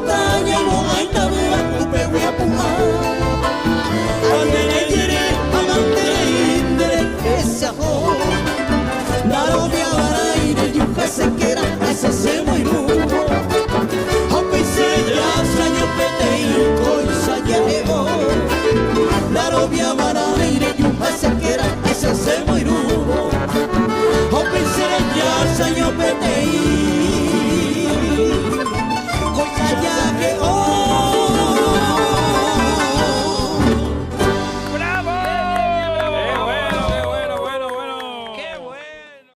montaña no hay tabua kupe wea puma Andere yere amante indere esa ho Naro via varaire yuka sekera asa se moiru Hope se ya sanyo pete koi saya ego Naro via varaire yuka sekera asa se moiru Hope se ya sanyo pete koi saya ego